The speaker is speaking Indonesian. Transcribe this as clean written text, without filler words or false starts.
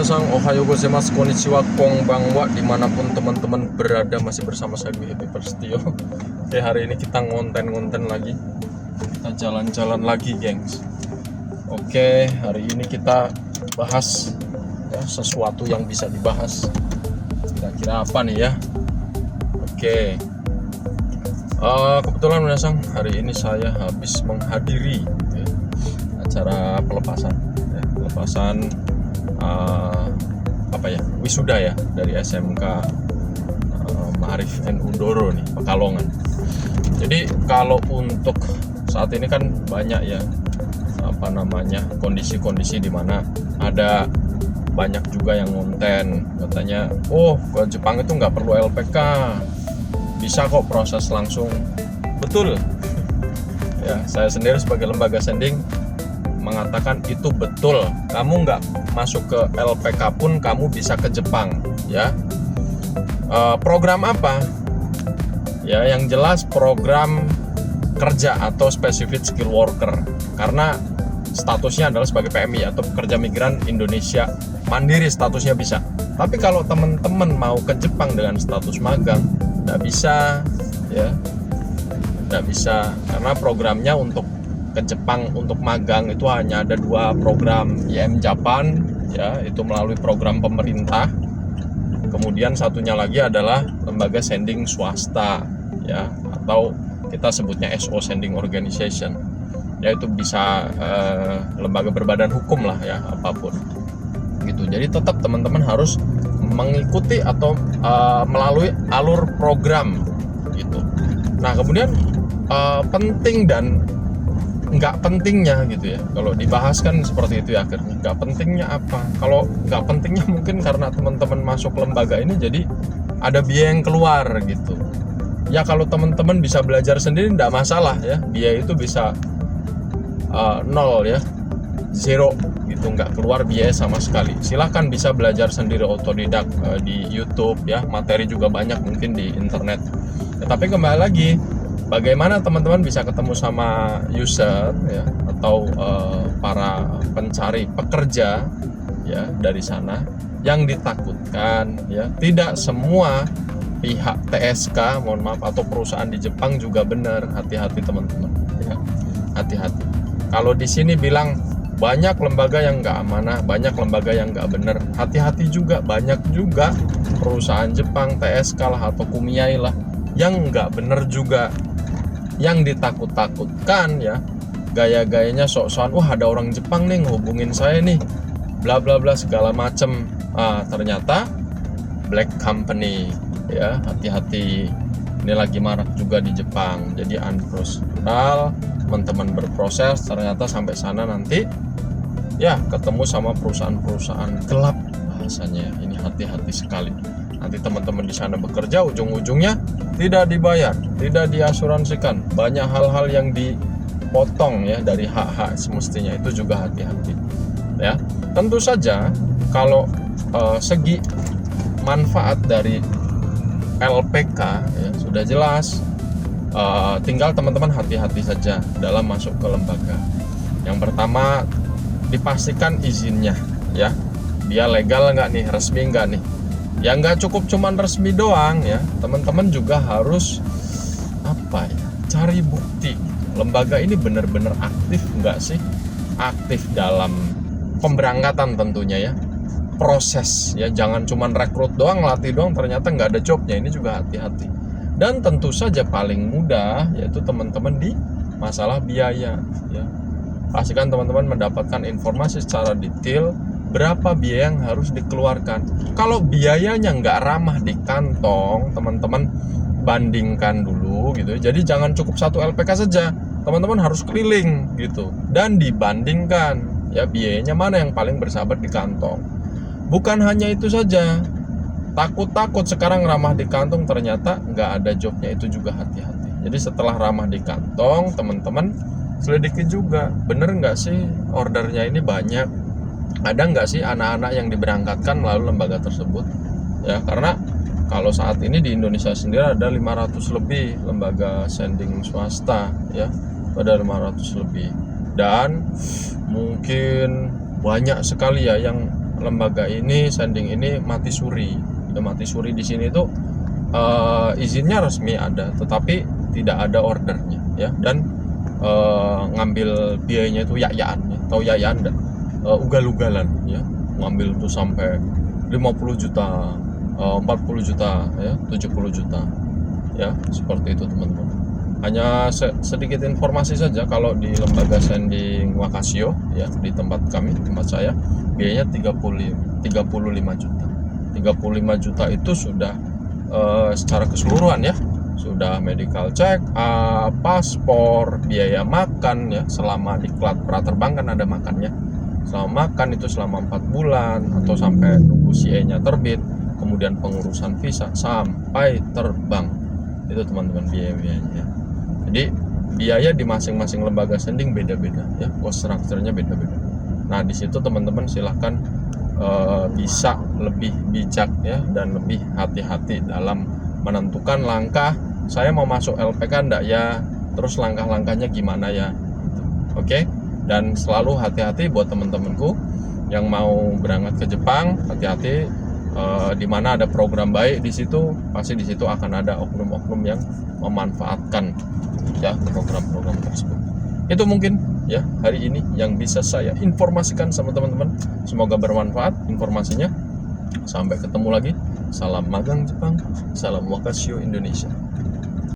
minasan, ohayo gozaimasu, konnichiwa, konbanwa, dimanapun teman-teman berada. Masih bersama saya Dwi Happy Prasetyo. Oke, hari ini kita ngonten lagi, kita jalan-jalan lagi gengs. Oke, hari ini kita bahas ya, sesuatu yang bisa dibahas. Kira-kira apa nih ya? Oke, kebetulan minasan, hari ini saya habis menghadiri ya, acara pelepasan wisuda ya dari SMK Ma'arif N Undoro nih, Pekalongan. Jadi kalau untuk saat ini kan banyak ya kondisi-kondisi di mana ada banyak juga yang ngonten katanya, oh ke Jepang itu nggak perlu LPK, bisa kok proses langsung. Betul ya, saya sendiri sebagai lembaga sending mengatakan itu betul. Kamu nggak masuk ke LPK pun kamu bisa ke Jepang ya. Program apa ya? Yang jelas program kerja atau specific skill worker, karena statusnya adalah sebagai PMI atau pekerja migran Indonesia mandiri, statusnya bisa. Tapi kalau teman-teman mau ke Jepang dengan status magang, nggak bisa ya, nggak bisa, karena programnya untuk ke Jepang untuk magang itu hanya ada 2 program, IM Japan ya, itu melalui program pemerintah. Kemudian satunya lagi adalah lembaga sending swasta ya, atau kita sebutnya SO Sending Organization, yaitu bisa lembaga berbadan hukum lah ya, apapun gitu. Jadi tetap teman-teman harus mengikuti atau melalui alur program gitu. Nah kemudian penting dan nggak pentingnya gitu ya, kalau dibahas kan seperti itu ya. Akhirnya nggak pentingnya apa? Kalau nggak pentingnya mungkin karena teman-teman masuk lembaga ini jadi ada biaya yang keluar gitu ya. Kalau teman-teman bisa belajar sendiri nggak masalah ya, biaya itu bisa 0 ya, 0 gitu, nggak keluar biaya sama sekali. Silahkan bisa belajar sendiri otodidak di YouTube ya, materi juga banyak mungkin di internet ya. Tapi kembali lagi, bagaimana teman-teman bisa ketemu sama user ya, atau para pencari pekerja ya dari sana. Yang ditakutkan ya, tidak semua pihak TSK, mohon maaf, atau perusahaan di Jepang juga benar. Hati-hati teman-teman ya, hati-hati. Kalau di sini bilang banyak lembaga yang nggak amanah, banyak lembaga yang nggak benar, hati-hati juga. Banyak juga perusahaan Jepang, TSK lah atau Kumiai lah, yang nggak benar juga. Yang ditakut-takutkan ya, gaya-gayanya sok-sokan, wah ada orang Jepang nih ngehubungin saya nih, bla bla bla segala macem. Ternyata black company ya, hati-hati. Ini lagi marak juga di Jepang. Jadi unprofesional, teman-teman berproses, ternyata sampai sana nanti ya ketemu sama perusahaan-perusahaan gelap bahasanya. Ini hati-hati sekali. Nanti teman-teman di sana bekerja, ujung-ujungnya tidak dibayar, tidak diasuransikan, banyak hal-hal yang dipotong ya dari hak-hak semestinya. Itu juga hati-hati ya. Tentu saja kalau segi manfaat dari LPK ya, sudah jelas, tinggal teman-teman hati-hati saja dalam masuk ke lembaga. Yang pertama, dipastikan izinnya ya, dia legal nggak nih, resmi nggak nih. Ya nggak cukup cuman resmi doang ya, teman-teman juga harus cari bukti lembaga ini benar-benar aktif nggak sih, aktif dalam pemberangkatan tentunya ya, proses ya, jangan cuman rekrut doang, latih doang, ternyata nggak ada jobnya. Ini juga hati-hati. Dan tentu saja paling mudah yaitu teman-teman di masalah biaya ya, pastikan teman-teman mendapatkan informasi secara detail berapa biaya yang harus dikeluarkan. Kalau biayanya nggak ramah di kantong, teman-teman bandingkan dulu gitu. Jadi jangan cukup 1 LPK saja, teman-teman harus keliling gitu dan dibandingkan ya, biayanya mana yang paling bersahabat di kantong. Bukan hanya itu saja, takut sekarang ramah di kantong ternyata nggak ada jobnya, itu juga hati-hati. Jadi setelah ramah di kantong, teman-teman selidiki juga, bener nggak sih ordernya ini banyak, ada nggak sih anak-anak yang diberangkatkan melalui lembaga tersebut ya. Karena kalau saat ini di Indonesia sendiri ada 500 lebih lembaga sending swasta ya, ada 500 lebih, dan mungkin banyak sekali ya yang lembaga ini, sending ini mati suri. Ya, mati suri di sini tuh izinnya resmi ada, tetapi tidak ada ordernya ya, dan ngambil biayanya itu yayaan ya. Tahu yayaan enggak? Ugal-ugalan ya, ngambil tuh sampai 50 juta, 40 juta ya, 70 juta ya, seperti itu teman-teman. Hanya sedikit informasi saja, kalau di lembaga sending Wakasio ya, di tempat kami, tempat saya, biayanya 35 juta. 35 juta itu sudah secara keseluruhan ya, sudah medical check up, paspor, biaya makan ya, selama diklat praterbang kan ada makannya. Selama makan itu selama 4 bulan atau sampai nunggu CA-nya terbit, kemudian pengurusan visa sampai terbang. Itu teman-teman biaya-biayanya. Jadi biaya di masing-masing lembaga sending beda-beda ya, cost structure-nya beda-beda. Nah, di situ teman-teman silahkan bisa lebih bijak ya, dan lebih hati-hati dalam menentukan langkah saya mau masuk LPK enggak ya, terus langkah-langkahnya gimana ya gitu. Oke. Dan selalu hati-hati buat teman-temanku yang mau berangkat ke Jepang, hati-hati, di mana ada program baik di situ, pasti di situ akan ada oknum-oknum yang memanfaatkan ya program-program tersebut. Itu mungkin ya hari ini yang bisa saya informasikan sama teman-teman. Semoga bermanfaat informasinya. Sampai ketemu lagi. Salam magang Jepang, salam Wakasio Indonesia.